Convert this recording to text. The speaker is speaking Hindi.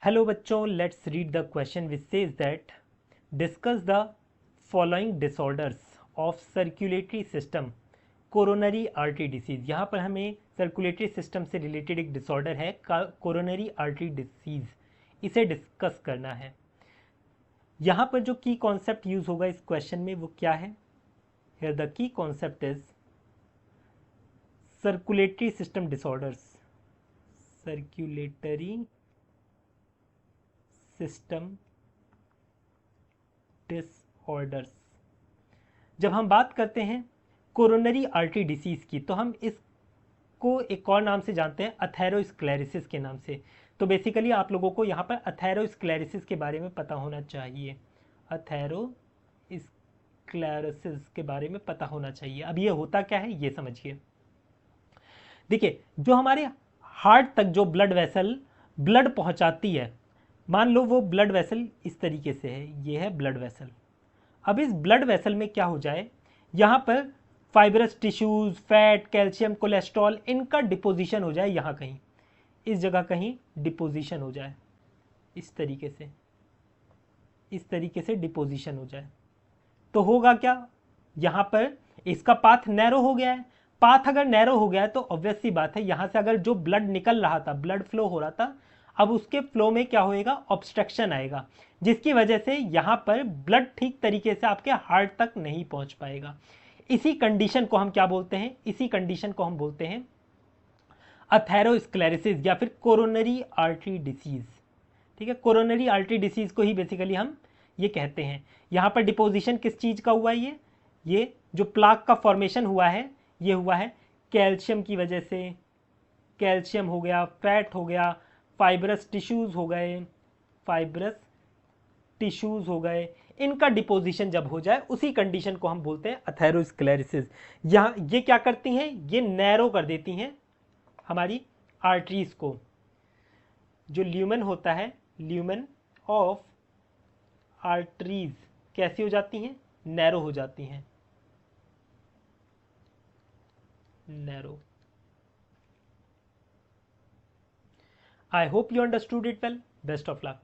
हेलो बच्चों, let's read the question which says that discuss the following disorders of circulatory system coronary artery disease. यहाँ पर हमें सर्कुलेटरी सिस्टम से रिलेटेड एक डिसऑर्डर है कोरोनरी आर्टरी डिसीज, इसे डिस्कस करना है। यहाँ पर जो की कॉन्सेप्ट यूज होगा इस क्वेश्चन में वो क्या है? Here the key concept is circulatory system disorders, circulatory system disorders. जब हम बात करते हैं कोरोनरी आर्टरी डिसीज की तो हम इसको एक और नाम से जानते हैं, अथेरोस्क्लेरोसिस के नाम से। तो बेसिकली आप लोगों को यहाँ पर अथेरोस्क्लेरोसिस के बारे में पता होना चाहिए, अथेरोस्क्लेरोसिस के बारे में पता होना चाहिए। अब ये होता क्या है ये समझिए। देखिए, जो हमारे हार्ट तक जो ब्लड वेसल ब्लड पहुंचाती है, मान लो वो ब्लड वेसल इस तरीके से है, ये है ब्लड वेसल। अब इस ब्लड वेसल में क्या हो जाए, यहाँ पर fibrous tissues, fat, calcium, cholesterol, इनका डिपोजिशन हो जाए, यहाँ कहीं इस जगह कहीं डिपोजिशन हो जाए, इस तरीके से डिपोजिशन हो जाए। तो होगा क्या, यहाँ पर इसका पाथ नैरो हो गया है। पाथ अगर नैरो हो गया है तो ऑब्वियस सी बात है, यहाँ से अगर जो ब्लड निकल रहा था, ब्लड फ्लो हो रहा था, अब उसके फ्लो में क्या होएगा, ऑब्स्ट्रक्शन आएगा, जिसकी वजह से यहाँ पर ब्लड ठीक तरीके से आपके हार्ट तक नहीं पहुंच पाएगा। इसी कंडीशन को हम क्या बोलते हैं, इसी कंडीशन को हम बोलते हैं अथेरोस्क्लेरोसिस या फिर कोरोनरी आर्टरी डिसीज। ठीक है, कोरोनरी आर्टरी डिसीज को ही बेसिकली हम ये कहते हैं। यहाँ पर डिपोजिशन किस चीज का हुआ है, ये जो प्लाक का फॉर्मेशन हुआ है ये हुआ है कैल्शियम की वजह से। कैल्शियम हो गया, फैट हो गया, फाइब्रस टिश्यूज हो गए, फाइब्रस टिश्यूज हो गए, इनका डिपोजिशन जब हो जाए उसी कंडीशन को हम बोलते हैं अथेरोस्क्लेरोसिस। यहाँ ये क्या करती हैं, ये नैरो कर देती हैं हमारी आर्टरीज को। जो ल्यूमेन होता है, ल्यूमेन ऑफ आर्टरीज कैसी हो जाती हैं, नैरो हो जाती हैं, narrow. I hope you understood it well. Best of luck.